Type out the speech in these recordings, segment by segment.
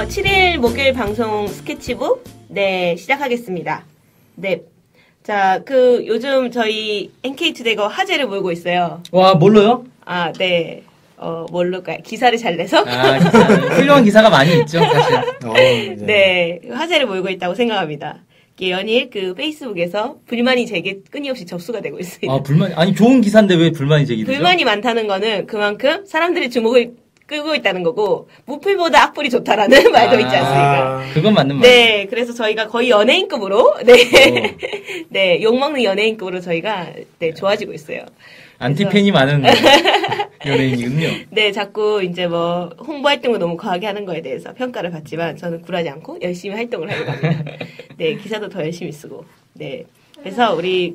7일 목요일 방송 스케치북, 네, 시작하겠습니다. 네. 자, 요즘 저희 NK투데이가 화제를 몰고 있어요. 와, 뭘로요? 아, 네. 뭘로까요? 기사를 잘 내서? 아, 훌륭한 기사가 많이 있죠, 사실. 네. 화제를 몰고 있다고 생각합니다. 연일 페이스북에서 불만이 제게 끊임없이 접수가 되고 있습니다. 아, 아니, 좋은 기사인데 왜 불만이 제기되죠? 불만이 많다는 거는 그만큼 사람들이 주목을 끌고 있다는 거고, 무풀보다 악플이 좋다라는 말도 있지 않습니까? 그건 맞는 말이에요. 네, 그래서 저희가 거의 연예인급으로, 네. 네, 욕먹는 연예인급으로 저희가, 네, 좋아지고 있어요. 안티팬이 많은 연예인이군요. 네, 자꾸 이제 홍보 활동을 너무 과하게 하는 거에 대해서 평가를 받지만 저는 굴하지 않고 열심히 활동을 하려고 합니다. 네, 기사도 더 열심히 쓰고. 네. 그래서 우리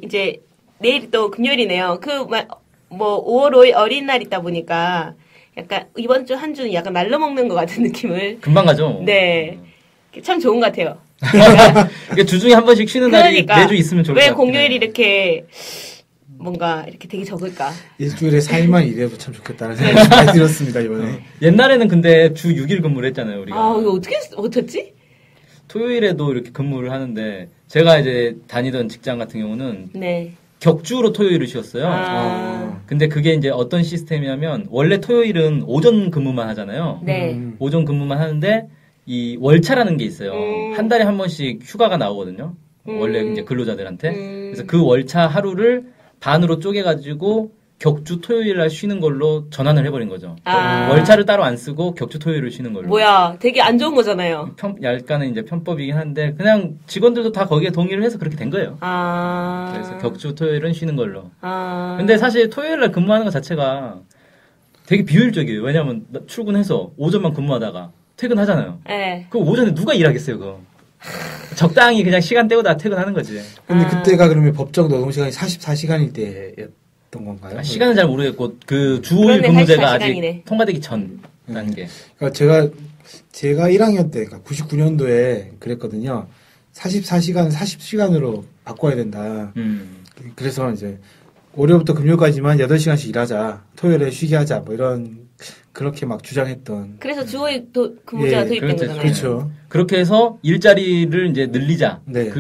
이제 내일 또 금요일이네요. 5월 5일 어린날 있다 보니까 약간 이번 주 한 주는 약간 날로 먹는 것 같은 느낌을. 금방 가죠. 네. 참 좋은 것 같아요. 이게 주중에 한 번씩 쉬는 날이 매주 있으면 좋을 것 같아요. 왜 공휴일이 이렇게 뭔가 이렇게 되게 적을까? 일주일에 4일만 일해도 참 좋겠다는 생각이 많이 들었습니다, 이번에. 옛날에는 근데 주 6일 근무를 했잖아요, 우리가. 아, 이거 어떻게 못했지? 토요일에도 이렇게 근무를 하는데, 제가 이제 다니던 직장 같은 경우는. 네. 격주로 토요일을 쉬었어요. 근데 그게 이제 어떤 시스템이냐면, 원래 토요일은 오전 근무만 하잖아요. 네. 오전 근무만 하는데, 이 월차라는 게 있어요. 한 달에 한 번씩 휴가가 나오거든요. 원래 이제 근로자들한테. 그래서 그 월차 하루를 반으로 쪼개가지고 격주 토요일 날 쉬는 걸로 전환을 해버린 거죠. 월차를 따로 안 쓰고 격주 토요일을 쉬는 걸로. 뭐야, 되게 안 좋은 거잖아요. 약간은 이제 편법이긴 한데 그냥 직원들도 다 거기에 동의를 해서 그렇게 된 거예요. 그래서 격주 토요일은 쉬는 걸로. 근데 사실 토요일 날 근무하는 것 자체가 되게 비효율적이에요. 왜냐면 출근해서 오전만 근무하다가 퇴근하잖아요. 네. 그럼 오전에 누가 일하겠어요, 그거. 적당히 그냥 시간 떼고 다 퇴근하는 거지. 근데 그때가 그러면 법정 노동시간이 44시간일 때였던 건가요? 시간은 잘 모르겠고, 주 5일 근무제가 아직 통과되기 전 단계. 그러니까 제가 1학년 때, 그러니까 99년도에 그랬거든요. 44시간 40시간으로 바꿔야 된다. 그래서 이제 월요일부터 금요일까지만 8시간씩 일하자. 토요일에 쉬게 하자. 뭐 그렇게 막 주장했던. 그래서 주 5일 근무제가 도입된 거잖아요. 그렇죠. 그렇게 해서 일자리를 이제 늘리자. 네.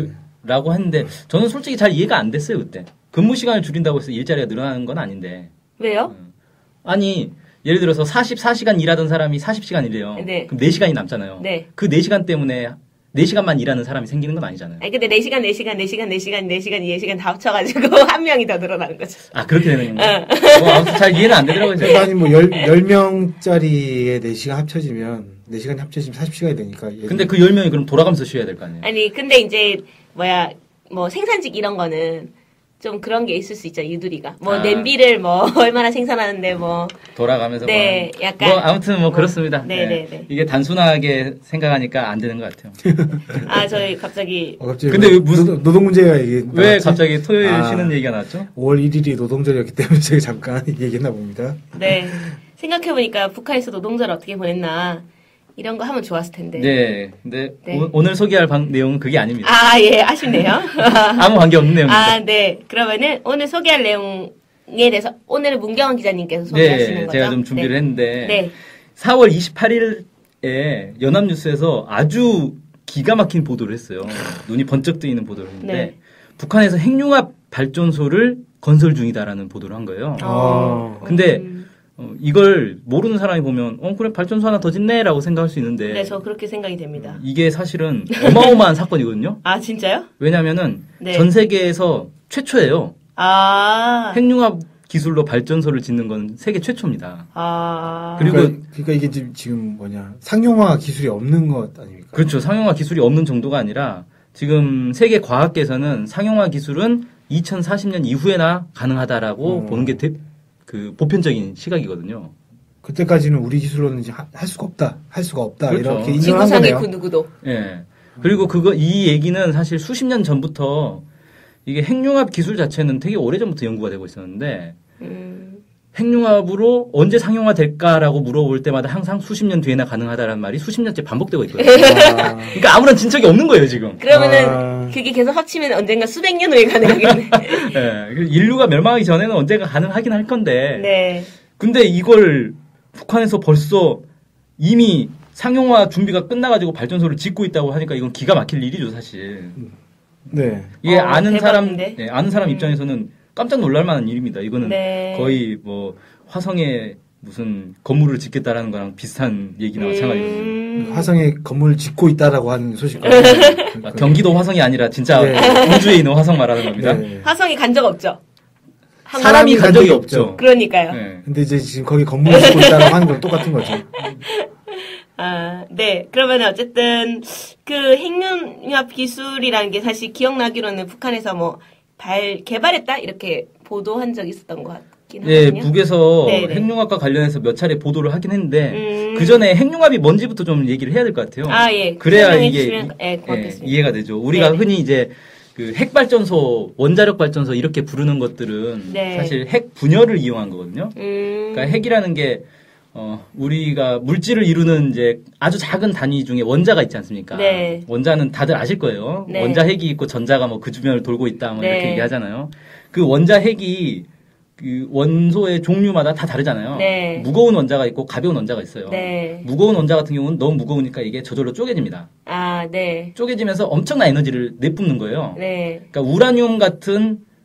라고 했는데, 저는 솔직히 잘 이해가 안 됐어요, 그때. 근무 시간을 줄인다고 해서 일자리가 늘어나는 건 아닌데. 왜요? 아니, 예를 들어서 44시간 일하던 사람이 40시간 일해요. 네. 그럼 4시간이 남잖아요. 네. 그 4시간 때문에 4시간만 일하는 사람이 생기는 건 아니잖아요. 아니, 근데 4시간, 4시간 다 합쳐가지고 한 명이 더 늘어나는 거죠. 아, 그렇게 되는 건가요? 아무튼 잘 이해는 안 되더라고요. 아니, 10명짜리에 4시간 합쳐지면 4시간이 합쳐지면 40시간이 되니까. 근데 그 10명이 그럼 돌아가면서 쉬어야 될 거 아니에요? 아니, 근데 이제, 생산직 이런 거는 좀 그런 게 있을 수 있죠, 유두리가. 냄비를 얼마나 생산하는데 돌아가면서. 네, 약간. 아무튼 그렇습니다. 네네네. 네. 이게 단순하게 생각하니까 안 되는 것 같아요. 저희 갑자기. 근데 왜 무슨 노동 문제가 왜 갑자기 토요일 쉬는 얘기가 나왔죠? 5월 1일이 노동절이었기 때문에 제가 잠깐 얘기했나 봅니다. 네. 생각해보니까 북한에서 노동절을 어떻게 보냈나. 이런 거 하면 좋았을 텐데. 네. 근데 오늘 소개할 내용은 그게 아닙니다. 아, 예. 아쉽네요. 아무 관계 없는 내용입니다. 네. 그러면은 오늘 소개할 내용에 대해서 오늘은 문경원 기자님께서 소개하시는 거죠? 제가 좀 준비를 했는데 4월 28일에 연합뉴스에서 아주 기가 막힌 보도를 했어요. 눈이 번쩍 뜨이는 보도를 했는데 북한에서 핵융합 발전소를 건설 중이다라는 보도를 한 거예요. 근데 이걸 모르는 사람이 보면 그래 발전소 하나 더 짓네라고 생각할 수 있는데 네, 저 그렇게 생각이 됩니다. 이게 사실은 어마어마한 사건이거든요. 아, 진짜요? 왜냐면은 전 세계에서 최초예요. 핵융합 기술로 발전소를 짓는 건 세계 최초입니다. 그러니까 이게 지금 상용화 기술이 없는 것 아닙니까? 그렇죠. 상용화 기술이 없는 정도가 아니라 지금 세계 과학계에서는 상용화 기술은 2040년 이후에나 가능하다라고 보는 게 보편적인 시각이거든요. 그때까지는 우리 기술로는 이제 할 수가 없다. 그렇죠. 이렇게 인정한 거네요. 그 누구도. 예. 그리고 이 얘기는 사실 수십 년 전부터 이게 핵융합 기술 자체는 되게 오래전부터 연구가 되고 있었는데 핵융합으로 언제 상용화 될까라고 물어볼 때마다 항상 수십 년 뒤에나 가능하다라는 말이 수십 년째 반복되고 있거든요. 그러니까 아무런 진척이 없는 거예요, 지금. 그러면은 그게 계속 합치면 언젠가 수백 년 후에 가능하겠네. 네. 인류가 멸망하기 전에는 언젠가 가능하긴 할 건데. 네. 근데 이걸 북한에서 벌써 이미 상용화 준비가 끝나가지고 발전소를 짓고 있다고 하니까 이건 기가 막힐 일이죠, 사실. 네. 이게 아는 사람, 대박인데? 네, 아는 사람 입장에서는 깜짝 놀랄 만한 일입니다. 이거는 네. 거의 뭐 화성에 무슨 건물을 짓겠다라는 거랑 비슷한 얘기나 마찬가지거든요. 화성에 건물을 짓고 있다라고 하는 소식과 경기도 화성이 아니라 진짜 네. 우주에 있는 화성 말하는 겁니다. 네. 화성에 간 적 없죠? 사람이 간 적이 없죠. 그러니까요. 네. 근데 이제 지금 거기 건물을 짓고 있다고 하는 건 똑같은 거죠. 아, 네. 그러면 어쨌든 그 핵융합 기술이라는 게 사실 기억나기로는 북한에서 뭐 개발했다 이렇게 보도한 적이 있었던 것 같긴 네, 하거든요. 북에서 네네. 핵융합과 관련해서 몇 차례 보도를 하긴 했는데 그 전에 핵융합이 뭔지부터 좀 얘기를 해야 될 것 같아요. 아, 예. 그래야 설명해 이게 주시면, 고맙겠습니다. 이해가 되죠. 우리가 네네. 흔히 이제 그 핵발전소, 원자력 발전소 이렇게 부르는 것들은 네. 사실 핵 분열을 이용한 거거든요. 그러니까 핵이라는 게 우리가 물질을 이루는 이제 아주 작은 단위 중에 원자가 있지 않습니까? 네. 원자는 다들 아실 거예요. 네. 원자 핵이 있고 전자가 뭐 그 주변을 돌고 있다 뭐 네. 이렇게 얘기하잖아요. 그 원자 핵이 그 원소의 종류마다 다 다르잖아요. 네. 무거운 원자가 있고 가벼운 원자가 있어요. 네. 무거운 원자 같은 경우는 너무 무거우니까 이게 저절로 쪼개집니다. 아, 네. 쪼개지면서 엄청난 에너지를 내뿜는 거예요. 네. 그러니까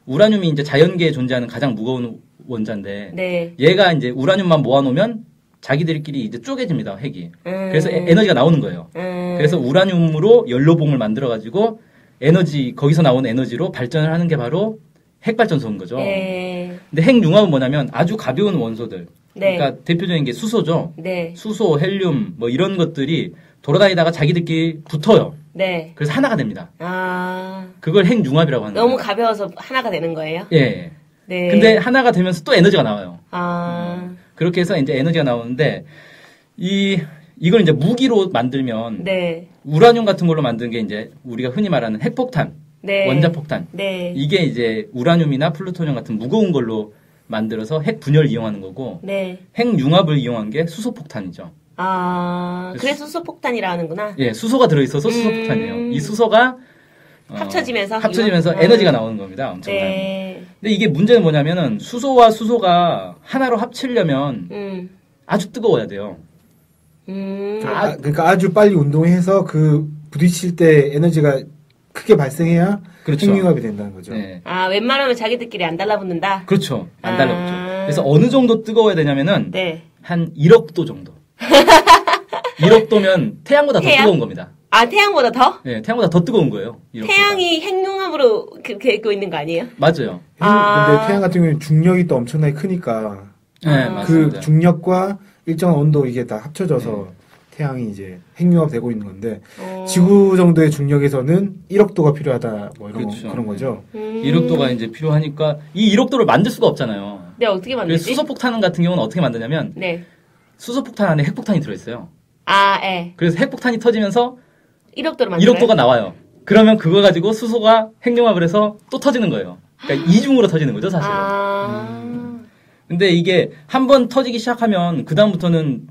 우라늄이 이제 자연계에 존재하는 가장 무거운 원자인데 네. 얘가 이제 우라늄만 모아놓으면 자기들끼리 이제 쪼개집니다, 핵이. 그래서 에너지가 나오는 거예요. 그래서 우라늄으로 연료봉을 만들어가지고 거기서 나오는 에너지로 발전을 하는 게 바로 핵발전소인 거죠. 네. 근데 핵융합은 뭐냐면 아주 가벼운 원소들. 네. 그러니까 대표적인 게 수소죠. 네. 수소, 헬륨 뭐 이런 것들이 돌아다니다가 자기들끼리 붙어요. 네. 그래서 하나가 됩니다. 아. 그걸 핵융합이라고 하는 거예요. 너무 가벼워서 하나가 되는 거예요? 예. 네. 근데 하나가 되면서 또 에너지가 나와요. 아. 그렇게 해서 이제 에너지가 나오는데 이걸 이제 무기로 만들면 네. 우라늄 같은 걸로 만든 게 이제 우리가 흔히 말하는 핵폭탄, 네. 원자폭탄. 네. 이게 이제 우라늄이나 플루토늄 같은 무거운 걸로 만들어서 핵 분열을 이용하는 거고 네. 핵융합을 이용한 게 수소폭탄이죠. 아, 그래서 수소폭탄이라 하는구나. 예, 수소가 들어있어서 수소폭탄이에요. 이 수소가 합쳐지면서 에너지가 나오는 겁니다. 엄청난. 네. 근데 이게 문제는 뭐냐면은 수소와 수소가 하나로 합치려면 아주 뜨거워야 돼요. 그러니까 아주 빨리 운동해서 그 부딪힐 때 에너지가 크게 발생해야 그렇죠. 핵융합이 된다는 거죠. 네. 아, 웬만하면 자기들끼리 안 달라붙는다? 그렇죠. 안 달라붙죠. 그래서 어느 정도 뜨거워야 되냐면은 네. 한 1억 도 정도. 1억 도면 태양보다 더 뜨거운 겁니다. 아, 태양보다 더? 네, 태양보다 더 뜨거운 거예요. 1억 태양이 핵융합으로 그렇게 있고 있는 거 아니에요? 맞아요. 근데 태양 같은 경우는 중력이 또 엄청나게 크니까 네, 맞습니다. 그 중력과 일정한 온도 이게 다 합쳐져서 태양이 이제 핵융합 되고 있는 건데 지구 정도의 중력에서는 1억 도가 필요하다 뭐 이런 그렇죠. 그런 거죠. 1억 도가 이제 필요하니까 이 1억 도를 만들 수가 없잖아요. 네, 어떻게 만들지? 수소폭탄 같은 경우는 어떻게 만드냐면 네. 수소폭탄 안에 핵폭탄이 들어있어요. 아, 예. 그래서 핵폭탄이 터지면서 1억 도를 만들어요? 1억 도가 나와요. 그러면 그거 가지고 수소가 핵융합을 해서 또 터지는 거예요. 그러니까 이중으로 터지는 거죠, 사실은. 근데 이게 한번 터지기 시작하면 그다음부터는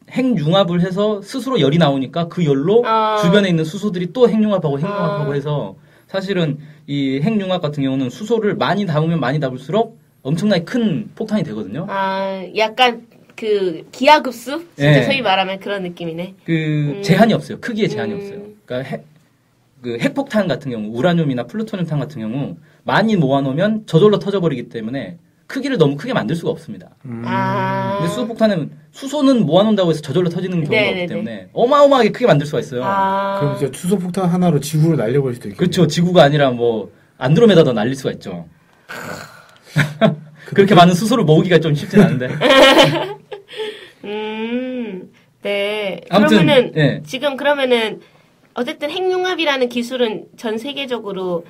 핵융합을 해서 스스로 열이 나오니까 그 열로 주변에 있는 수소들이 또 핵융합하고 해서 사실은 이 핵융합 같은 경우는 수소를 많이 담으면 많이 담을수록 엄청나게 큰 폭탄이 되거든요. 아, 약간 그 기하급수? 진짜 네. 소위 말하면 그런 느낌이네. 제한이 없어요. 크기에 제한이 없어요. 그러니까 핵폭탄 같은 경우, 우라늄이나 플루토늄탄 같은 경우 많이 모아놓으면 저절로 터져버리기 때문에 크기를 너무 크게 만들 수가 없습니다. 근데 수소폭탄은 수소는 모아놓는다고 해서 저절로 터지는 경우가 네네네. 없기 때문에 어마어마하게 크게 만들 수가 있어요. 그럼 이제 수소폭탄 하나로 지구를 날려버릴 수도 있겠네요. 그렇죠. 지구가 아니라 뭐 안드로메다도 날릴 수가 있죠. 그렇게 많은 수소를 모으기가 좀 쉽진 않은데. 네. 아무튼, 그러면은 예. 지금 그러면은 어쨌든 핵융합이라는 기술은 전 세계적으로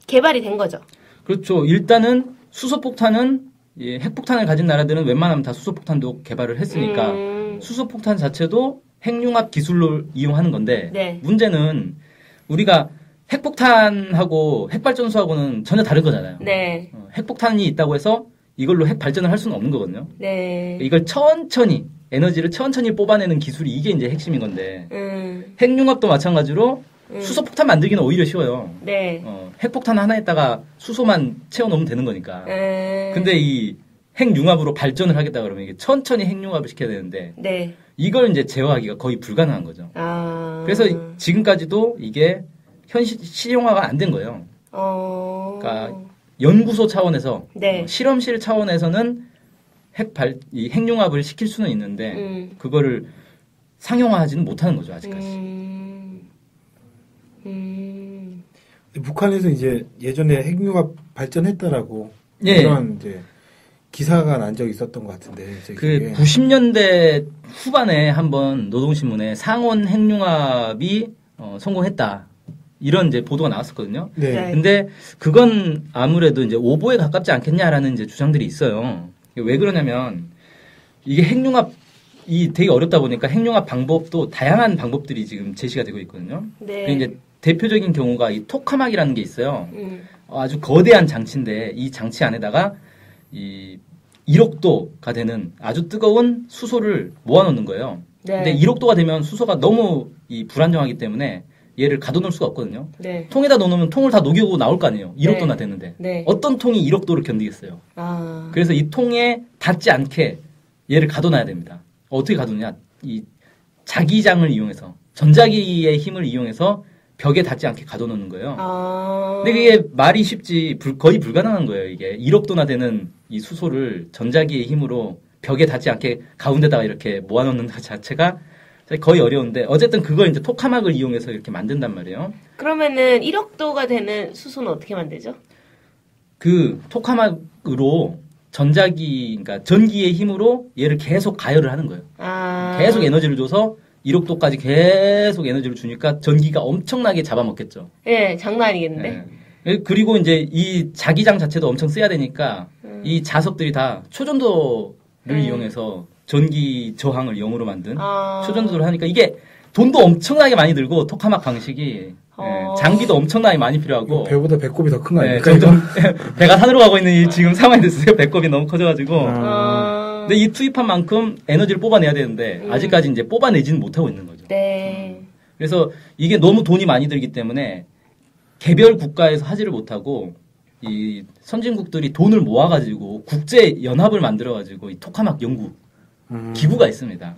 개발이 된 거죠. 그렇죠. 일단은 수소폭탄은 핵폭탄을 가진 나라들은 웬만하면 다 수소폭탄도 개발을 했으니까 수소폭탄 자체도 핵융합 기술로 이용하는 건데 네. 문제는 우리가 핵폭탄하고 핵발전소하고는 전혀 다른 거잖아요. 네. 핵폭탄이 있다고 해서 이걸로 핵 발전을 할 수는 없는 거거든요. 네. 이걸 천천히 에너지를 천천히 뽑아내는 기술이 이게 이제 핵심인 건데 핵융합도 마찬가지로 수소폭탄 만들기는 오히려 쉬워요. 네. 핵폭탄 하나에다가 수소만 채워놓으면 되는 거니까. 근데 이 핵융합으로 발전을 하겠다 그러면 이게 천천히 핵융합을 시켜야 되는데 네. 이걸 이제 제어하기가 거의 불가능한 거죠. 그래서 지금까지도 이게 실용화가 안 된 거예요. 그러니까 연구소 차원에서 네. 실험실 차원에서는 이 핵융합을 시킬 수는 있는데 그거를 상용화하지는 못하는 거죠 아직까지. 북한에서 이제 예전에 핵융합 발전했다라고 예. 그런 이제 기사가 난 적이 있었던 것 같은데. 그 90년대 후반에 한번 노동신문에 상온 핵융합이 성공했다. 이런 이제 보도가 나왔었거든요. 네. 근데 그건 아무래도 이제 오보에 가깝지 않겠냐라는 이제 주장들이 있어요. 왜 그러냐면 이게 핵융합이 되게 어렵다 보니까 핵융합 방법도 다양한 방법들이 지금 제시가 되고 있거든요. 네. 이제 대표적인 경우가 이 토카막이라는 게 있어요. 아주 거대한 장치인데 이 장치 안에다가 이 1억도가 되는 아주 뜨거운 수소를 모아놓는 거예요. 네. 근데 1억도가 되면 수소가 너무 이 불안정하기 때문에 얘를 가둬놓을 수가 없거든요. 네. 통에다 넣으면 통을 다 녹이고 나올 거 아니에요. 1억도나 되는데. 네. 어떤 통이 1억도를 견디겠어요. 그래서 이 통에 닿지 않게 얘를 가둬놔야 됩니다. 어떻게 가두냐. 이 자기장을 이용해서 전자기의 힘을 이용해서 벽에 닿지 않게 가둬놓는 거예요. 근데 그게 말이 쉽지 거의 불가능한 거예요. 이게 1억도나 되는 이 수소를 전자기의 힘으로 벽에 닿지 않게 가운데다가 이렇게 모아놓는 것 자체가 거의 어려운데 어쨌든 그걸 이제 토카막을 이용해서 이렇게 만든단 말이에요. 그러면은 1억도가 되는 수소는 어떻게 만들죠? 그 토카막으로 그러니까 전기의 힘으로 얘를 계속 가열을 하는 거예요. 계속 에너지를 줘서 1억도까지 계속 에너지를 주니까 전기가 엄청나게 잡아먹겠죠. 예, 장난 아니겠는데. 네. 그리고 이제 이 자기장 자체도 엄청 써야 되니까 이 자석들이 다 초전도를 이용해서 전기 저항을 0으로 만든 초전도를 하니까 이게 돈도 엄청나게 많이 들고 토카막 방식이 장비도 엄청나게 많이 필요하고 배보다 배꼽이 더 큰 거 아닙니까? 점점 배가 산으로 가고 있는 지금 상황이 됐어요. 배꼽이 너무 커져가지고 근데 이 투입한 만큼 에너지를 뽑아내야 되는데 아직까지 이제 뽑아내지는 못하고 있는 거죠. 네. 그래서 이게 너무 돈이 많이 들기 때문에 개별 국가에서 하지를 못하고 이 선진국들이 돈을 모아가지고 국제 연합을 만들어가지고 이 토카막 연구 기구가 있습니다.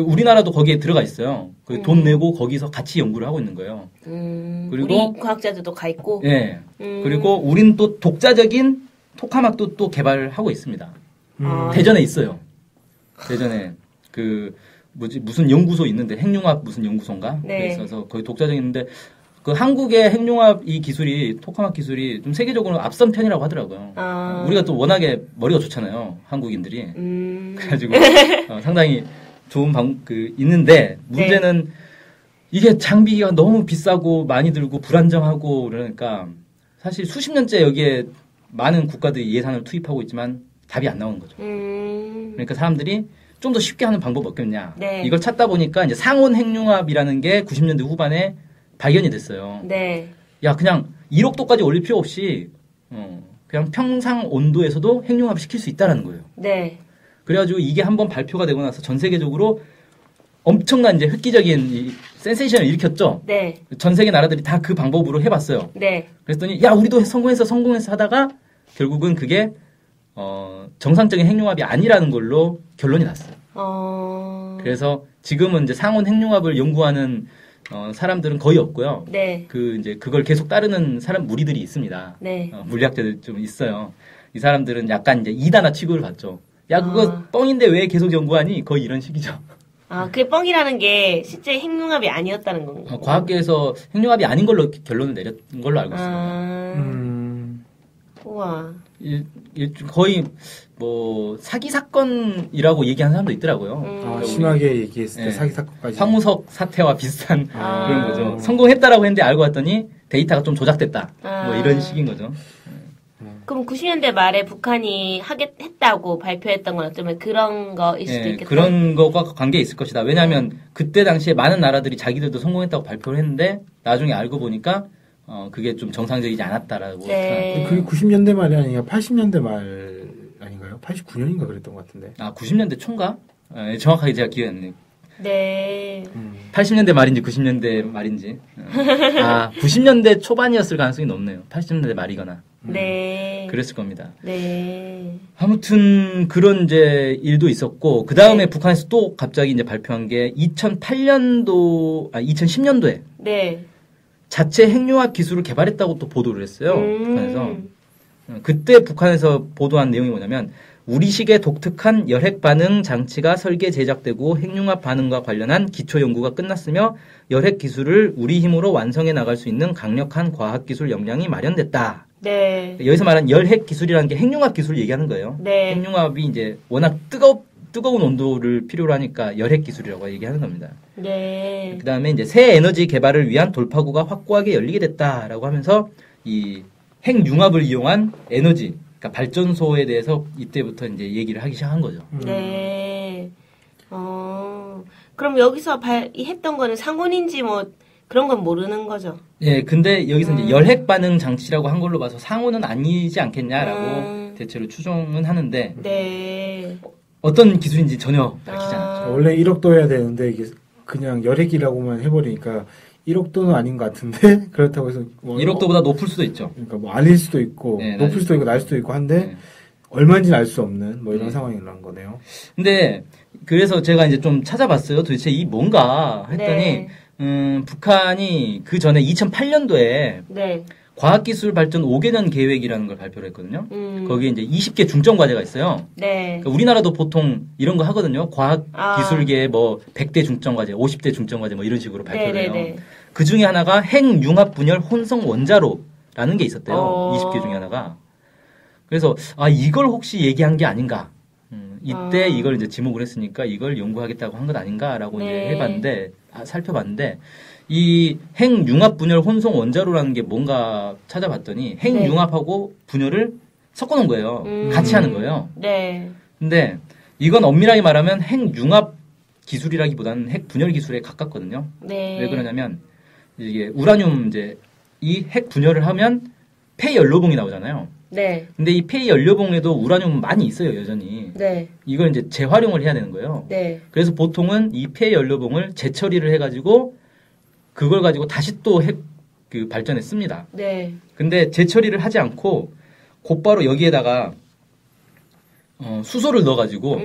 우리나라도 거기에 들어가 있어요. 돈 내고 거기서 같이 연구를 하고 있는 거예요. 그리고 우리 과학자들도 가 있고. 네. 그리고 우리는 또 독자적인 토카막도 또 개발하고 있습니다. 대전에 있어요. 대전에 무슨 연구소 있는데 핵융합 무슨 연구소인가? 네. 있어서 거기 독자적인 있는데 그 한국의 핵융합 이 기술이 토카막 기술이 좀 세계적으로 앞선 편이라고 하더라고요. 우리가 또 워낙에 머리가 좋잖아요. 한국인들이. 그래가지고 상당히 좋은 있는데 문제는 이게 장비가 너무 비싸고 많이 들고 불안정하고 그러니까 사실 수십 년째 여기에 많은 국가들이 예산을 투입하고 있지만 답이 안 나오는 거죠. 그러니까 사람들이 좀 더 쉽게 하는 방법 없겠냐. 네. 이걸 찾다 보니까 이제 상온 핵융합이라는 게 90년대 후반에 발견이 됐어요. 네. 야, 그냥 1억도까지 올릴 필요 없이 그냥 평상 온도에서도 핵융합을 시킬 수 있다라는 거예요. 네. 그래가지고 이게 한번 발표가 되고 나서 전 세계적으로 엄청난 이제 획기적인 이 센세이션을 일으켰죠. 네. 전 세계 나라들이 다 그 방법으로 해봤어요. 네. 그랬더니 야, 우리도 성공해서 하다가 결국은 그게 정상적인 핵융합이 아니라는 걸로 결론이 났어요. 그래서 지금은 이제 상온 핵융합을 연구하는 사람들은 거의 없고요. 네. 이제 그걸 계속 따르는 무리들이 있습니다. 네. 물리학자들 좀 있어요. 이 사람들은 약간 이제 이단화 취급을 받죠. 야, 그거 뻥인데 왜 계속 연구하니? 거의 이런 식이죠. 그게 뻥이라는 게 실제 핵융합이 아니었다는 건가요? 과학계에서 핵융합이 아닌 걸로 결론을 내린 걸로 알고 있습니다. 우와. 거의 뭐 사기 사건이라고 얘기하는 사람도 있더라고요. 심하게 얘기했을 때 사기 사건까지. 황우석 사태와 비슷한 그런 거죠. 성공했다라고 했는데 알고 봤더니 데이터가 좀 조작됐다. 뭐 이런 식인 거죠. 그럼 90년대 말에 북한이 했다고 발표했던 건 어쩌면 그런 거일 수도 있겠다. 그런 거가 관계 있을 것이다. 왜냐하면 그때 당시에 많은 나라들이 자기들도 성공했다고 발표를 했는데 나중에 알고 보니까 그게 좀 정상적이지 않았다라고. 네. 그게 90년대 말이 아니라 80년대 말 아닌가요? 89년인가 그랬던 것 같은데. 90년대 초인가? 정확하게 제가 기억이 안 나요. 네. 80년대 말인지 90년대 말인지. 90년대 초반이었을 가능성이 높네요. 80년대 말이거나. 네. 그랬을 겁니다. 네. 아무튼 그런 이제 일도 있었고 그 다음에 네. 북한에서 또 갑자기 이제 발표한 게 2010년도에 네. 자체 핵융합 기술을 개발했다고 또 보도를 했어요. 북한에서. 그때 북한에서 보도한 내용이 뭐냐면 우리식의 독특한 열핵 반응 장치가 설계 제작되고 핵융합 반응과 관련한 기초 연구가 끝났으며 열핵 기술을 우리 힘으로 완성해 나갈 수 있는 강력한 과학 기술 역량이 마련됐다. 네. 여기서 말한 열핵 기술이라는 게 핵융합 기술을 얘기하는 거예요. 네. 핵융합이 이제 워낙 뜨거운 온도를 필요로 하니까 열핵 기술이라고 얘기하는 겁니다. 네. 그 다음에 이제 새 에너지 개발을 위한 돌파구가 확고하게 열리게 됐다라고 하면서 이 핵융합을 이용한 에너지, 그러니까 발전소에 대해서 이때부터 이제 얘기를 하기 시작한 거죠. 네. 그럼 여기서 했던 거는 상온인지 뭐 그런 건 모르는 거죠. 예, 근데 여기서 이제 열핵 반응 장치라고 한 걸로 봐서 상온은 아니지 않겠냐라고 대체로 추정은 하는데 네. 어떤 기술인지 전혀 밝히지 않죠. 원래 1억도 해야 되는데 이게 그냥 열핵이라고만 해버리니까 1억도는 아닌 것 같은데 그렇다고 해서 뭐 1억도보다 높을 수도 있죠. 그러니까 뭐 아닐 수도 있고 네, 높을 수도 있고 날 수도 있고 한데 네. 얼마인지는 알 수 없는 뭐 이런 상황이란 거네요. 근데 그래서 제가 이제 좀 찾아봤어요. 도대체 이 뭔가 했더니 네. 북한이 그 전에 2008년도에 네. 과학기술 발전 5개년 계획이라는 걸 발표를 했거든요. 거기에 이제 20개 중점 과제가 있어요. 네. 그러니까 우리나라도 보통 이런 거 하거든요. 과학기술계 뭐 100대 중점 과제, 50대 중점 과제 뭐 이런 식으로 발표를 해요. 네네네. 그 중에 하나가 핵융합 분열 혼성 원자로라는 게 있었대요. 20개 중에 하나가. 그래서 이걸 혹시 얘기한 게 아닌가. 이때 이걸 이제 지목을 했으니까 이걸 연구하겠다고 한 것 아닌가라고 네. 이제 살펴봤는데 이 핵융합 분열 혼성 원자로라는 게 뭔가 찾아봤더니 핵융합하고 분열을 섞어놓은 거예요. 같이 하는 거예요. 네. 근데 이건 엄밀하게 말하면 핵융합 기술이라기보다는 핵 분열 기술에 가깝거든요. 네. 왜 그러냐면 이게 우라늄 이제 이 핵 분열을 하면 폐연료봉이 나오잖아요. 네. 근데 이 폐연료봉에도 우라늄 많이 있어요, 여전히. 네. 이걸 이제 재활용을 해야 되는 거예요. 네. 그래서 보통은 이 폐연료봉을 재처리를 해가지고 그걸 가지고 다시 또 핵 그 발전에 씁니다. 네. 근데 재처리를 하지 않고 곧바로 여기에다가 수소를 넣어가지고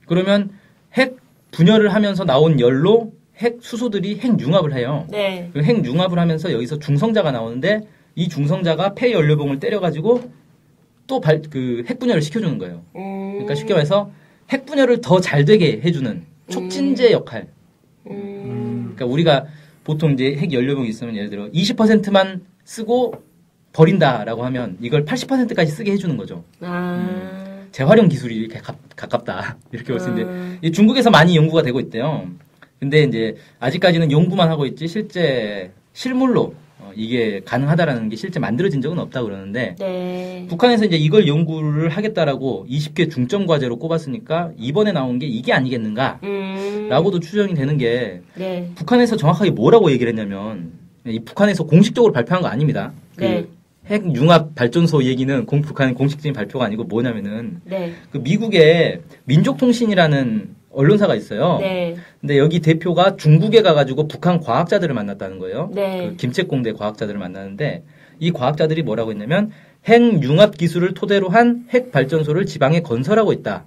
그러면 핵 분열을 하면서 나온 열로 핵 수소들이 핵융합을 해요. 네. 그 핵융합을 하면서 여기서 중성자가 나오는데 이 중성자가 폐연료봉을 때려가지고 또 핵분열을 시켜주는 거예요. 그러니까 쉽게 말해서 핵분열을 더 잘 되게 해주는 촉진제 역할. 그러니까 우리가 보통 이제 핵연료봉이 있으면 예를 들어 20%만 쓰고 버린다라고 하면 이걸 80%까지 쓰게 해주는 거죠. 재활용 기술이 이렇게 가깝다. 이렇게 볼 수 있는데 중국에서 많이 연구가 되고 있대요. 근데 이제 아직까지는 연구만 하고 있지 실제 실물로 이게 가능하다라는 게 실제 만들어진 적은 없다고 그러는데 네. 북한에서 이제 이걸 연구를 하겠다라고 20개 중점 과제로 꼽았으니까 이번에 나온 게 이게 아니겠는가 라고도 추정이 되는 게 네. 북한에서 정확하게 뭐라고 얘기를 했냐면 이 북한에서 공식적으로 발표한 거 아닙니다. 네. 핵융합 발전소 얘기는 북한의 공식적인 발표가 아니고 뭐냐면은 네. 그 미국의 민족통신이라는 언론사가 있어요. 네. 근데 여기 대표가 중국에 가가지고 북한 과학자들을 만났다는 거예요. 네. 그 김책공대 과학자들을 만났는데 이 과학자들이 뭐라고 했냐면 핵융합 기술을 토대로 한 핵발전소를 지방에 건설하고 있다.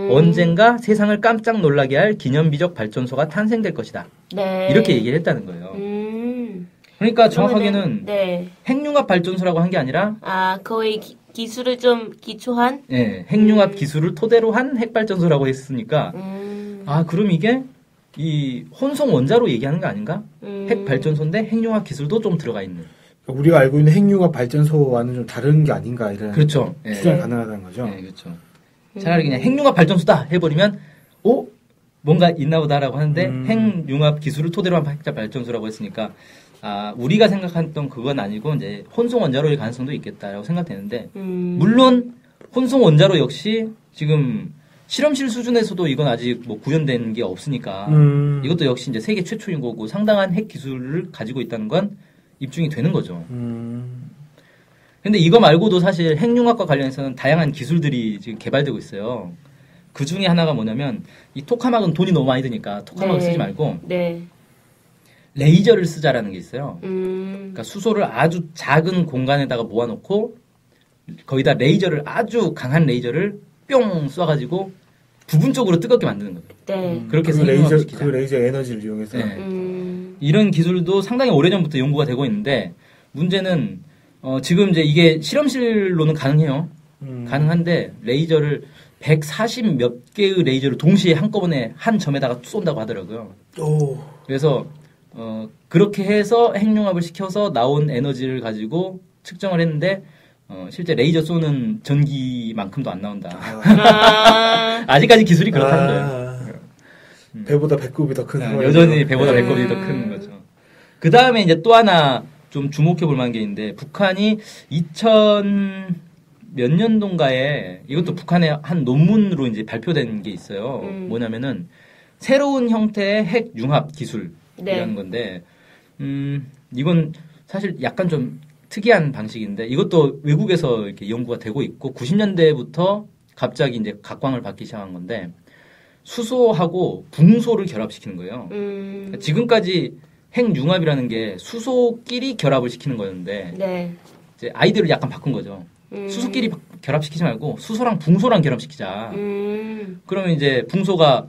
언젠가 세상을 깜짝 놀라게 할 기념비적 발전소가 탄생될 것이다. 네. 이렇게 얘기를 했다는 거예요. 그러니까 정확하게는 네. 핵융합 발전소라고 한 게 아니라 거의 기술을 좀 기초한? 네, 핵융합 기술을 토대로 한 핵발전소라고 했으니까 그럼 이게 이 혼성 원자로 얘기하는 거 아닌가? 핵발전소인데 핵융합 기술도 좀 들어가 있는. 우리가 알고 있는 핵융합 발전소와는 좀 다른 게 아닌가 이런 그렇죠. 추정이 가능하다는 거죠. 네, 그렇죠. 차라리 그냥 핵융합 발전소다 해버리면 뭔가 있나 보다라고 하는데 핵융합 기술을 토대로 한 핵 발전소라고 했으니까 우리가 생각했던 그건 아니고 이제 혼성 원자로일 가능성도 있겠다라고 생각되는데 물론 혼성 원자로 역시 지금 실험실 수준에서도 이건 아직 뭐 구현된 게 없으니까 이것도 역시 이제 세계 최초인 거고 상당한 핵 기술을 가지고 있다는 건 입증이 되는 거죠. 근데 이거 말고도 사실 핵융합과 관련해서는 다양한 기술들이 지금 개발되고 있어요. 그 중에 하나가 뭐냐면 이 토카막은 돈이 너무 많이 드니까 토카막을 쓰지 말고 레이저를 쓰자라는 게 있어요. 그러니까 수소를 아주 작은 공간에다가 모아놓고 거기다 레이저를 아주 강한 레이저를 뿅 쏴가지고 부분적으로 뜨겁게 만드는 거예요. 그렇게 해서 그 레이저 에너지를 이용해서 이런 기술도 상당히 오래전부터 연구가 되고 있는데 문제는 지금 이제 이게 실험실로는 가능해요. 가능한데 레이저를 140 몇 개의 레이저를 동시에 한꺼번에 한 점에다가 쏜다고 하더라고요. 그래서 그렇게 해서 핵융합을 시켜서 나온 에너지를 가지고 측정을 했는데 실제 레이저 쏘는 전기만큼도 안 나온다. 아직까지 기술이 그렇다는 거예요. 배보다 배꼽이 더 큰 여전히 배보다 배꼽이 더 큰 거죠. 그 다음에 이제 또 하나 좀 주목해 볼 만한 게 있는데 북한이 2000 몇 년도인가에 이것도 북한의 한 논문으로 이제 발표된 게 있어요. 뭐냐면은 새로운 형태의 핵 융합 기술이라는 건데 이건 사실 약간 좀 특이한 방식인데 이것도 외국에서 이렇게 연구가 되고 있고 90년대부터 갑자기 이제 각광을 받기 시작한 건데 수소하고 붕소를 결합시키는 거예요. 그러니까 지금까지 핵 융합이라는 게 수소끼리 결합을 시키는 거였는데 이제 아이디어를 약간 바꾼 거죠. 수소끼리 결합시키지 말고 수소랑 붕소랑 결합시키자. 그러면 이제 붕소가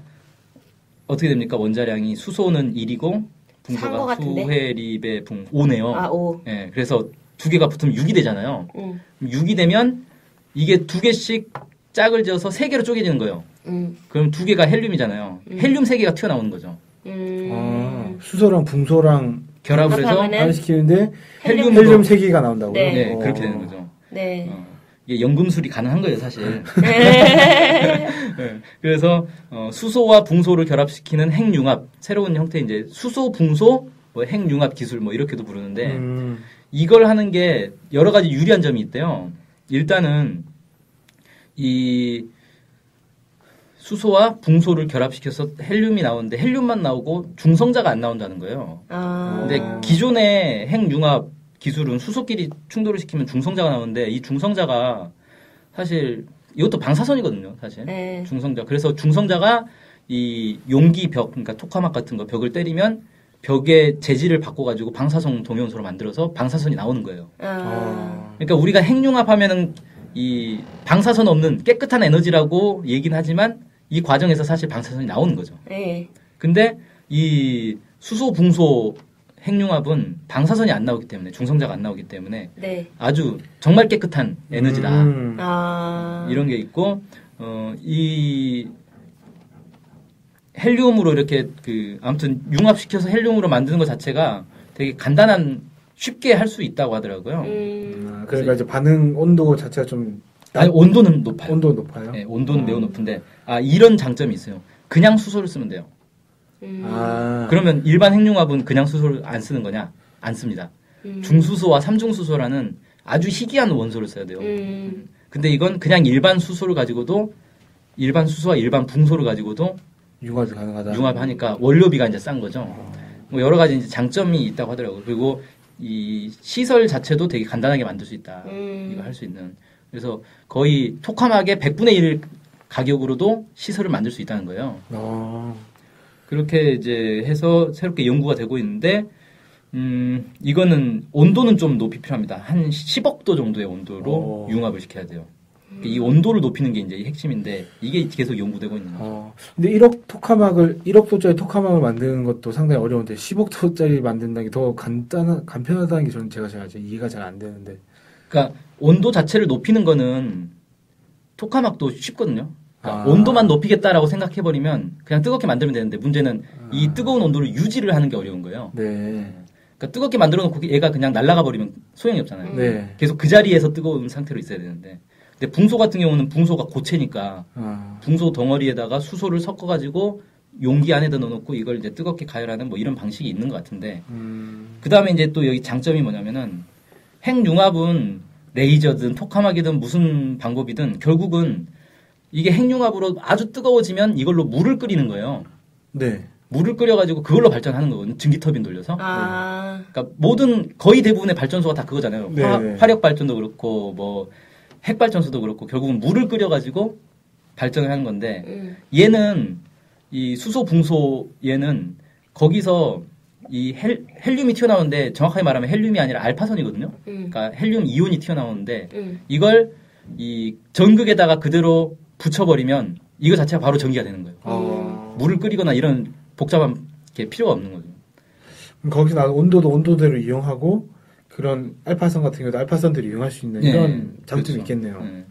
어떻게 됩니까? 원자량이 수소는 1이고 붕소가 수해립의 붕 5네요. 아, 5. 네, 그래서 두 개가 붙으면 6이 되잖아요. 6이 되면 이게 두 개씩 짝을 지어서 세 개로 쪼개지는 거예요. 그럼 두 개가 헬륨이잖아요. 헬륨 세 개가 튀어나오는 거죠. 수소랑 붕소랑 결합을 해서 시키는데 헬륨 세 개가 나온다고요? 네, 그렇게 되는 거죠. 네. 이게 연금술이 가능한 거예요, 사실. 네. 그래서 수소와 붕소를 결합시키는 핵융합, 새로운 형태 이제 수소, 붕소, 뭐 핵융합 기술 뭐 이렇게도 부르는데 이걸 하는 게 여러 가지 유리한 점이 있대요. 일단은 이 수소와 붕소를 결합시켜서 헬륨이 나오는데 헬륨만 나오고 중성자가 안 나온다는 거예요. 근데 기존의 핵융합 기술은 수소끼리 충돌을 시키면 중성자가 나오는데 이 중성자가 사실 이것도 방사선이거든요, 사실. 네. 중성자. 그래서 중성자가 이 용기 벽, 그러니까 토카막 같은 거 벽을 때리면 벽의 재질을 바꿔가지고 방사성 동위원소로 만들어서 방사선이 나오는 거예요. 그러니까 우리가 핵융합하면은 이 방사선 없는 깨끗한 에너지라고 얘기는 하지만 이 과정에서 사실 방사선이 나오는 거죠. 네. 근데 이 수소, 붕소 핵융합은 방사선이 안 나오기 때문에 중성자가 안 나오기 때문에 아주 정말 깨끗한 에너지다. 이런 게 있고 이 헬륨으로 이렇게 아무튼 융합시켜서 헬륨으로 만드는 것 자체가 되게 간단한 쉽게 할 수 있다고 하더라고요. 그러니까 이제 반응 온도 자체가 좀 아니 온도는 높아요. 온도는 높아요? 네, 온도는 매우 높은데 이런 장점이 있어요. 그냥 수소를 쓰면 돼요. 그러면 일반 핵융합은 그냥 수소를 안 쓰는 거냐? 안 씁니다. 중수소와 삼중수소라는 아주 희귀한 원소를 써야 돼요. 근데 이건 그냥 일반 수소를 가지고도 일반 수소와 일반 붕소를 가지고도 융합이 가능하다. 융합하니까 원료비가 이제 싼 거죠. 뭐 여러 가지 이제 장점이 있다고 하더라고요. 그리고 이 시설 자체도 되게 간단하게 만들 수 있다. 이거 할 수 있는. 그래서 거의 토카막의 100분의 1 가격으로도 시설을 만들 수 있다는 거예요. 그렇게 이제 해서 새롭게 연구가 되고 있는데, 이거는 온도는 좀 높이 필요합니다. 한 10억도 정도의 온도로 융합을 시켜야 돼요. 이 온도를 높이는 게 이제 핵심인데, 이게 계속 연구되고 있는 거죠. 근데 1억 도짜리 토카막을 만드는 것도 상당히 어려운데, 10억 도짜리 만든다는 게 더 간편하다는 게 저는 제가 잘 이해가 잘 안 되는데. 그러니까 온도 자체를 높이는 거는 토카막도 쉽거든요. 그러니까 온도만 높이겠다라고 생각해버리면 그냥 뜨겁게 만들면 되는데 문제는 이 뜨거운 온도를 유지를 하는 게 어려운 거예요. 네. 그러니까 뜨겁게 만들어 놓고 얘가 그냥 날아가 버리면 소용이 없잖아요. 네. 계속 그 자리에서 뜨거운 상태로 있어야 되는데. 근데 붕소 같은 경우는 붕소가 고체니까 붕소 덩어리에다가 수소를 섞어가지고 용기 안에다 넣어놓고 이걸 이제 뜨겁게 가열하는 뭐 이런 방식이 있는 것 같은데. 그 다음에 이제 또 여기 장점이 뭐냐면은 핵융합은 레이저든 토카막이든 무슨 방법이든 결국은 이게 핵융합으로 아주 뜨거워지면 이걸로 물을 끓이는 거예요. 네. 물을 끓여가지고 그걸로 발전하는 거거든요. 전기터빈 돌려서. 그러니까 모든 거의 대부분의 발전소가 다 그거잖아요. 화력 발전도 그렇고 뭐 핵 발전소도 그렇고 결국은 물을 끓여가지고 발전을 하는 건데 얘는 이 수소 붕소 얘는 거기서 이 헬륨이 튀어나오는데 정확하게 말하면 헬륨이 아니라 알파선이거든요. 그러니까 헬륨 이온이 튀어나오는데 이걸 이 전극에다가 그대로 붙여버리면 이거 자체가 바로 전기가 되는 거예요. 물을 끓이거나 이런 복잡한 게 필요가 없는 거죠. 거기서 온도도 온도대로 이용하고 그런 알파선 같은 경우도 알파선들이 이용할 수 있는 이런 장점이 그렇죠. 있겠네요.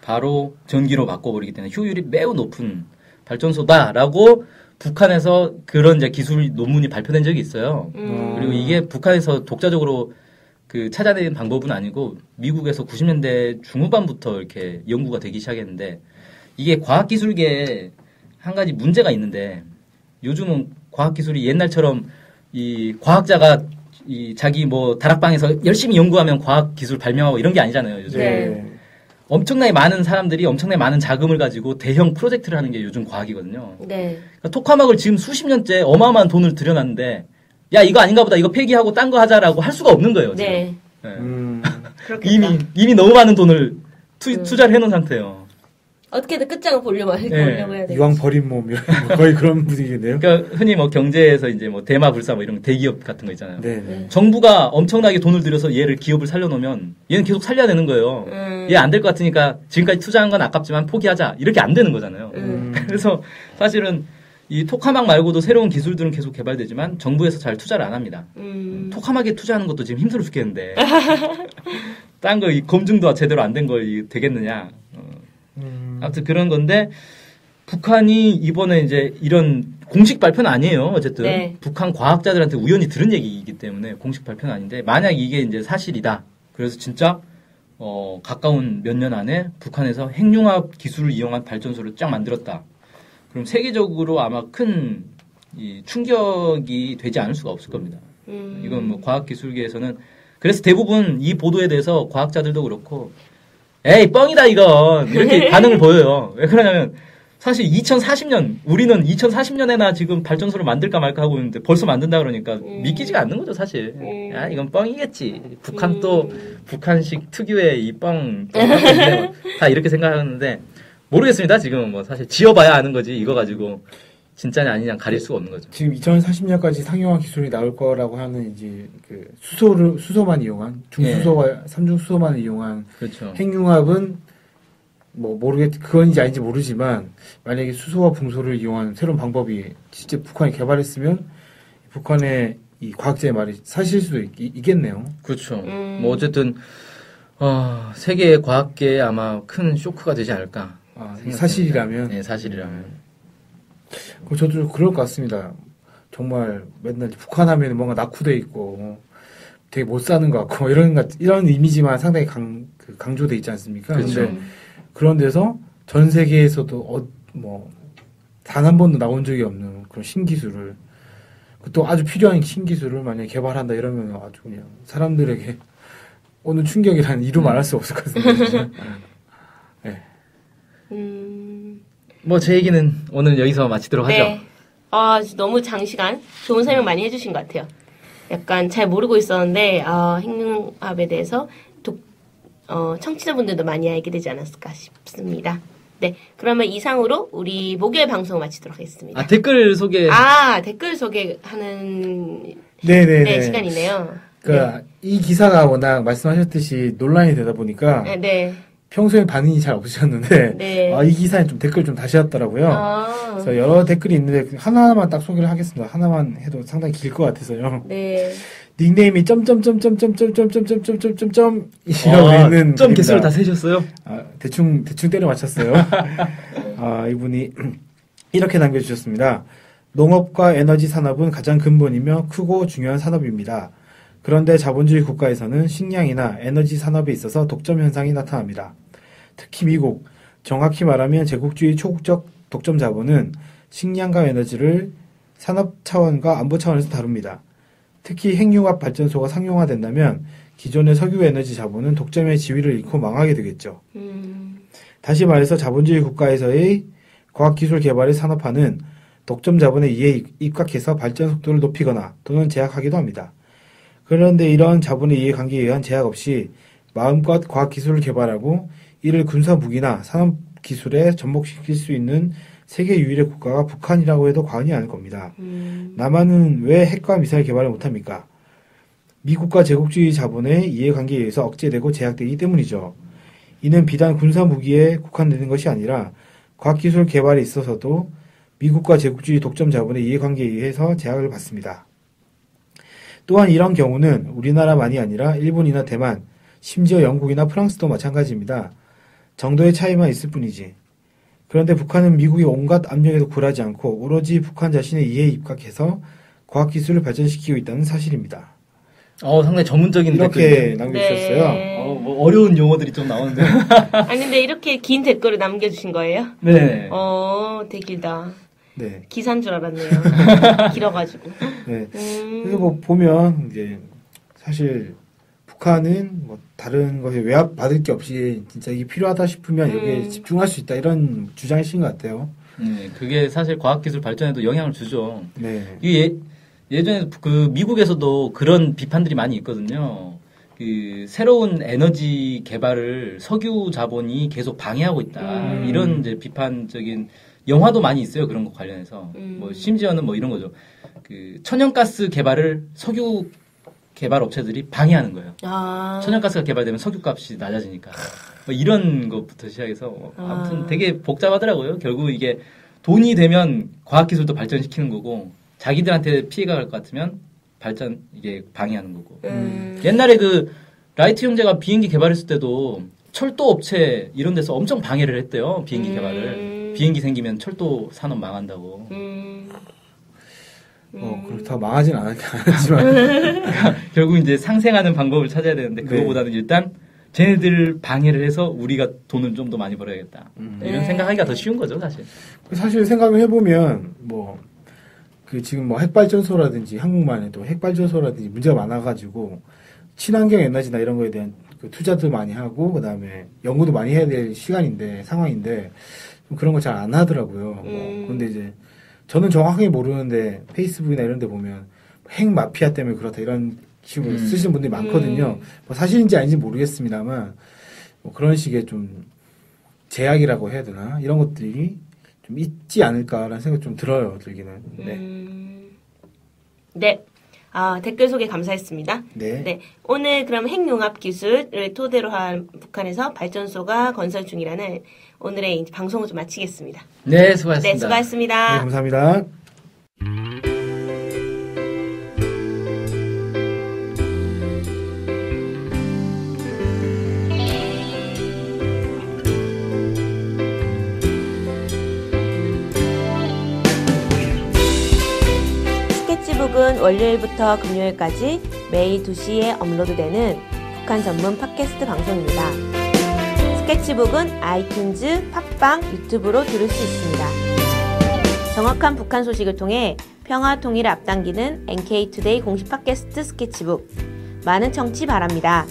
바로 전기로 바꿔버리기 때문에 효율이 매우 높은 발전소다라고 북한에서 그런 이제 기술 논문이 발표된 적이 있어요. 그리고 이게 북한에서 독자적으로 그 찾아낸 방법은 아니고 미국에서 90년대 중후반부터 이렇게 연구가 되기 시작했는데 이게 과학기술계에 한 가지 문제가 있는데 요즘은 과학기술이 옛날처럼 이 과학자가 이 자기 뭐 다락방에서 열심히 연구하면 과학기술 발명하고 이런 게 아니잖아요. 요즘. 네. 엄청나게 많은 사람들이 엄청나게 많은 자금을 가지고 대형 프로젝트를 하는 게 요즘 과학이거든요. 네. 그러니까 토카막을 지금 수십 년째 어마어마한 돈을 들여놨는데 야 이거 아닌가 보다 이거 폐기하고 딴 거 하자라고 할 수가 없는 거예요. 지금. 네. 네. 이미 너무 많은 돈을 투자를 해놓은 상태예요. 어떻게든 끝장을 보려고 해야 돼. 이왕 버린 몸 거의 그런 분위기네요. 그러니까 흔히 뭐 경제에서 이제 뭐 대마불사 뭐 이런 대기업 같은 거 있잖아요. 네. 정부가 엄청나게 돈을 들여서 얘를 기업을 살려놓으면 얘는 계속 살려야 되는 거예요. 얘 안 될 것 같으니까 지금까지 투자한 건 아깝지만 포기하자 이렇게 안 되는 거잖아요. 그래서 사실은 이 토카막 말고도 새로운 기술들은 계속 개발되지만 정부에서 잘 투자를 안 합니다. 토카막에 투자하는 것도 지금 힘들어 죽겠는데 딴 거 검증도 제대로 안 된 걸 되겠느냐. 아무튼 그런 건데 북한이 이번에 이제 이런 공식 발표는 아니에요. 어쨌든 네. 북한 과학자들한테 우연히 들은 얘기이기 때문에 공식 발표는 아닌데 만약 이게 이제 사실이다. 그래서 진짜 가까운 몇 년 안에 북한에서 핵융합 기술을 이용한 발전소를 쫙 만들었다. 그럼 세계적으로 아마 큰 이 충격이 되지 않을 수가 없을 겁니다. 이건 뭐 과학기술계에서는 그래서 대부분 이 보도에 대해서 과학자들도 그렇고 에이 뻥이다 이건 이렇게 반응을 보여요. 왜 그러냐면 사실 2040년 우리는 2040년에나 지금 발전소를 만들까 말까 하고 있는데 벌써 만든다 그러니까 믿기지가 않는 거죠 사실. 야 이건 뻥이겠지. 북한 또 북한식 특유의 이 뻥 다 이렇게 생각하는데 모르겠습니다. 지금은 뭐 사실 지어봐야 아는 거지 이거 가지고 진짜냐 아니냐 가릴 수가 없는 거죠. 지금 2040년까지 상용화 기술이 나올 거라고 하는 이제 그 수소만 이용한 중수소와 삼중수소만 이용한 그렇죠. 핵융합은 뭐 그건지 아닌지 모르지만 만약에 수소와 붕소를 이용한 새로운 방법이 진짜 북한이 개발했으면 북한의 이 과학자의 말이 사실일 수도 있겠네요. 그렇죠. 뭐 어쨌든 세계 과학계에 아마 큰 쇼크가 되지 않을까. 사실이라면. 네, 사실이라면. 저도 그럴 것 같습니다. 정말 맨날 북한 하면 뭔가 낙후돼 있고 되게 못 사는 것 같고 이런 이미지만 상당히 강조돼 있지 않습니까? 그렇죠. 근데 그런 데서 전 세계에서도 단 한 번도 나온 적이 없는 그런 신기술을 또 아주 필요한 신기술을 만약에 개발한다 이러면 아주 그냥 사람들에게 오는 충격이라는 이루 말할 수 없을 것 같습니다. 네. 뭐 제 얘기는 오늘 여기서 마치도록 하죠. 네. 너무 장시간 좋은 설명 많이 해주신 것 같아요. 약간 잘 모르고 있었는데 핵융합에 대해서 청취자분들도 많이 알게 되지 않았을까 싶습니다. 네, 그러면 이상으로 우리 목요일 방송을 마치도록 하겠습니다. 댓글 소개. 댓글 소개하는 네네네. 시간이네요. 그러니까 이 기사가 워낙 말씀하셨듯이 논란이 되다 보니까 네. 평소에 반응이 잘 없으셨는데 네. 이 기사에 좀 댓글 좀 다시 왔더라고요. 그래서 여러 댓글이 있는데 하나만 딱 소개를 하겠습니다. 하나만 해도 상당히 길 것 같아서요. 네. 닉네임이 이라고 있는 점 개수를 다 세셨어요? 대충 때려 맞췄어요. 이분이 이렇게 남겨주셨습니다. 농업과 에너지 산업은 가장 근본이며 크고 중요한 산업입니다. 그런데 자본주의 국가에서는 식량이나 에너지 산업에 있어서 독점 현상이 나타납니다. 특히 미국, 정확히 말하면 제국주의 초국적 독점 자본은 식량과 에너지를 산업 차원과 안보 차원에서 다룹니다. 특히 핵융합 발전소가 상용화된다면 기존의 석유 에너지 자본은 독점의 지위를 잃고 망하게 되겠죠. 다시 말해서 자본주의 국가에서의 과학기술 개발의 산업화는 독점 자본의 이해에 입각해서 발전 속도를 높이거나 또는 제약하기도 합니다. 그런데 이런 자본의 이해관계에 의한 제약 없이 마음껏 과학기술을 개발하고 이를 군사 무기나 산업 기술에 접목시킬 수 있는 세계 유일의 국가가 북한이라고 해도 과언이 아닐 겁니다. 남한은 왜 핵과 미사일 개발을 못합니까? 미국과 제국주의 자본의 이해관계에 의해서 억제되고 제약되기 때문이죠. 이는 비단 군사무기에 국한되는 것이 아니라 과학기술 개발에 있어서도 미국과 제국주의 독점 자본의 이해관계에 의해서 제약을 받습니다. 또한 이런 경우는 우리나라만이 아니라 일본이나 대만, 심지어 영국이나 프랑스도 마찬가지입니다. 정도의 차이만 있을 뿐이지. 그런데 북한은 미국의 온갖 압력에도 굴하지 않고 오로지 북한 자신의 이해에 입각해서 과학기술을 발전시키고 있다는 사실입니다. 상당히 전문적인 이렇게 남겨주셨어요. 네. 뭐 어려운 용어들이 좀 나오는데. 아니 근데 이렇게 긴 댓글을 남겨주신 거예요? 네. 되게 길다. 네. 기사인 줄 알았네요. 길어가지고. 네. 그래서 뭐 보면 이제 사실 북한은 뭐 다른 것에 외압 받을 게 없이 진짜 이게 필요하다 싶으면 여기에 집중할 수 있다 이런 주장이신 것 같아요. 네, 그게 사실 과학기술 발전에도 영향을 주죠. 네. 이게 예전에 그 미국에서도 그런 비판들이 많이 있거든요. 그 새로운 에너지 개발을 석유 자본이 계속 방해하고 있다. 이런 이제 비판적인 영화도 많이 있어요. 그런 거 관련해서. 뭐 심지어는 뭐 이런 거죠. 그 천연가스 개발을 석유 개발 업체들이 방해하는 거예요. 천연가스가 개발되면 석유값이 낮아지니까. 뭐 이런 것부터 시작해서 아무튼 되게 복잡하더라고요. 결국 이게 돈이 되면 과학기술도 발전시키는 거고 자기들한테 피해가 갈 것 같으면 이게 방해하는 거고. 옛날에 그 라이트 형제가 비행기 개발했을 때도 철도 업체 이런 데서 엄청 방해를 했대요. 비행기 개발을. 비행기 생기면 철도 산업 망한다고. 그렇다고 망하진 않았지만. 결국 이제 상생하는 방법을 찾아야 되는데, 그거보다는 일단, 쟤네들 방해를 해서 우리가 돈을 좀 더 많이 벌어야겠다. 이런 생각하기가 더 쉬운 거죠, 사실. 사실 생각을 해보면, 지금 핵발전소라든지, 한국만 해도 핵발전소라든지 문제가 많아가지고, 친환경 에너지나 이런 거에 대한 투자도 많이 하고, 그 다음에 연구도 많이 해야 될 상황인데, 그런 거 잘 안 하더라고요. 그런데 이제, 저는 정확하게 모르는데 페이스북이나 이런 데 보면 핵 마피아 때문에 그렇다 이런 식으로 쓰시는 분들이 많거든요. 뭐 사실인지 아닌지 모르겠습니다만 뭐 그런 식의 좀 제약이라고 해야 되나 이런 것들이 좀 있지 않을까라는 생각이 좀 들어요. 들기는. 네. 댓글 소개 감사했습니다. 네. 오늘 그럼 핵융합 기술을 토대로 한 북한에서 발전소가 건설 중이라는 오늘의 방송을 좀 마치겠습니다. 네, 수고하셨습니다. 네, 수고하셨습니다. 네, 감사합니다. 스케치북은 월요일부터 금요일까지 매일 2시에 업로드되는 북한 전문 팟캐스트 방송입니다. 스케치북은 아이튠즈, 팟빵, 유튜브로 들을 수 있습니다. 정확한 북한 소식을 통해 평화 통일을 앞당기는 NK투데이 공식 팟캐스트 스케치북. 많은 청취 바랍니다.